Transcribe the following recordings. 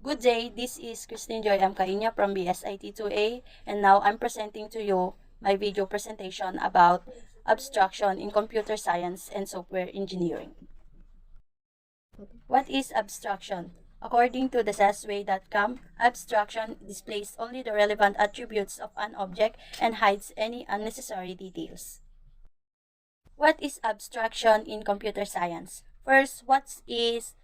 Good day, this is Christine Joy M. Caiña from BSIT-2A, and now I'm presenting to you my video presentation about abstraction in computer science and software engineering. What is abstraction? According to thesasway.com, abstraction displays only the relevant attributes of an object and hides any unnecessary details. What is abstraction in computer science? First, what is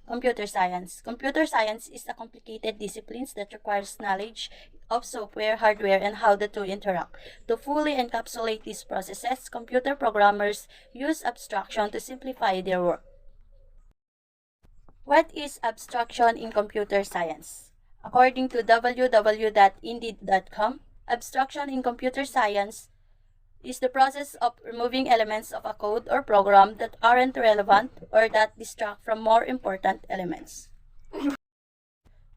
computer science? Computer science is a complicated discipline that requires knowledge of software, hardware, and how the two interact. To fully encapsulate these processes, computer programmers use abstraction to simplify their work. What is abstraction in computer science? According to www.indeed.com, abstraction in computer science is the process of removing elements of a code or program that aren't relevant or that distract from more important elements.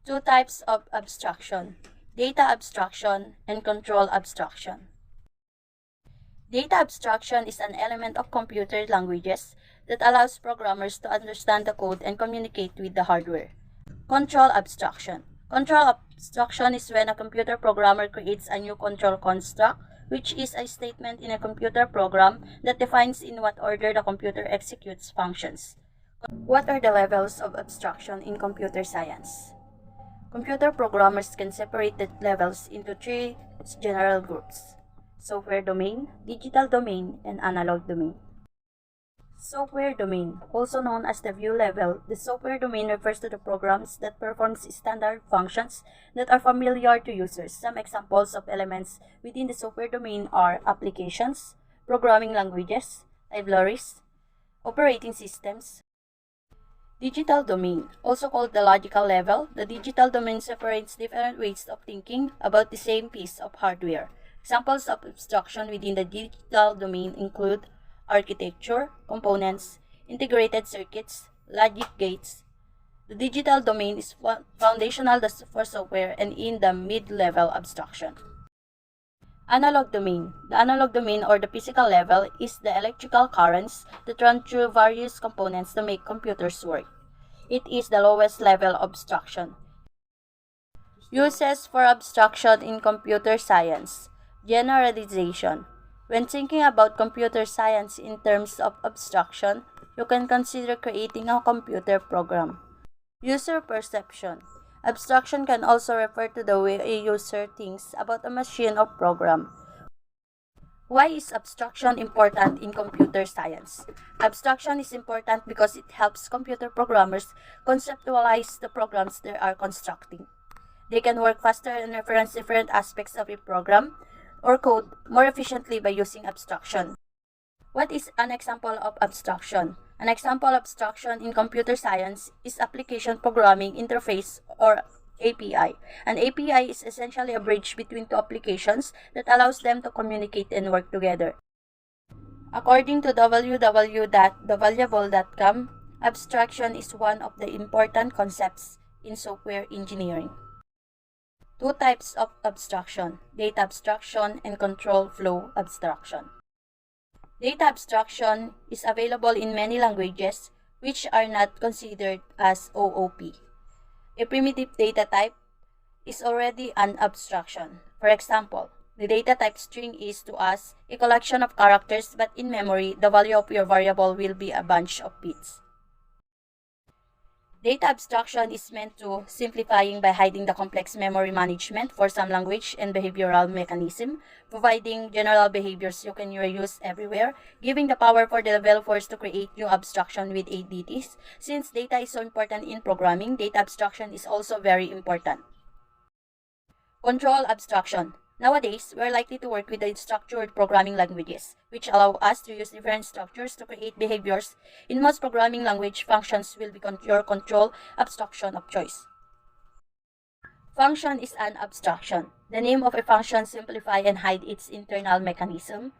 Two types of abstraction: data abstraction and control abstraction. Data abstraction is an element of computer languages that allows programmers to understand the code and communicate with the hardware. Control abstraction. Control abstraction is when a computer programmer creates a new control construct, which is a statement in a computer program that defines in what order the computer executes functions. What are the levels of abstraction in computer science? Computer programmers can separate the levels into three general groups: software domain, digital domain, and analog domain. Software domain, also known as the view level, the software domain refers to the programs that perform standard functions that are familiar to users. Some examples of elements within the software domain are applications, programming languages, libraries, operating systems. Digital domain, also called the logical level, the digital domain separates different ways of thinking about the same piece of hardware. Examples of abstraction within the digital domain include architecture, components, integrated circuits, logic gates. The digital domain is foundational for software and in the mid-level abstraction. Analog domain. The analog domain, or the physical level, is the electrical currents that run through various components to make computers work. It is the lowest level of abstraction. Uses for abstraction in computer science. Generalization. When thinking about computer science in terms of abstraction, you can consider creating a computer program. User perception. Abstraction can also refer to the way a user thinks about a machine or program. Why is abstraction important in computer science? Abstraction is important because it helps computer programmers conceptualize the programs they are constructing. They can work faster and reference different aspects of a program or code more efficiently by using abstraction. What is an example of abstraction? An example of abstraction in computer science is application programming interface, or API. An API is essentially a bridge between two applications that allows them to communicate and work together. According to www.thevaluable.com, abstraction is one of the important concepts in software engineering. Two types of abstraction: data abstraction and control flow abstraction. Data abstraction is available in many languages which are not considered as OOP. A primitive data type is already an abstraction. For example, the data type string is to us a collection of characters, but in memory, the value of your variable will be a bunch of bits. Data abstraction is meant to simplifying by hiding the complex memory management for some language and behavioral mechanism, providing general behaviors you can reuse everywhere, giving the power for the developers to create new abstraction with ADTs. Since data is so important in programming, data abstraction is also very important. Control abstraction. Nowadays, we are likely to work with the structured programming languages, which allow us to use different structures to create behaviors. In most programming language, functions will be your control abstraction of choice. Function is an abstraction. The name of a function simplifies and hides its internal mechanism.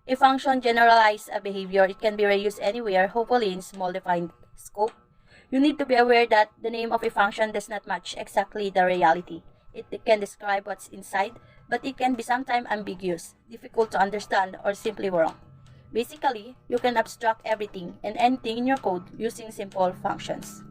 A function generalizes a behavior. It can be reused anywhere, hopefully in small defined scope. You need to be aware that the name of a function does not match exactly the reality. It can describe what's inside, but it can be sometimes ambiguous, difficult to understand, or simply wrong. Basically, you can abstract everything and anything in your code using simple functions.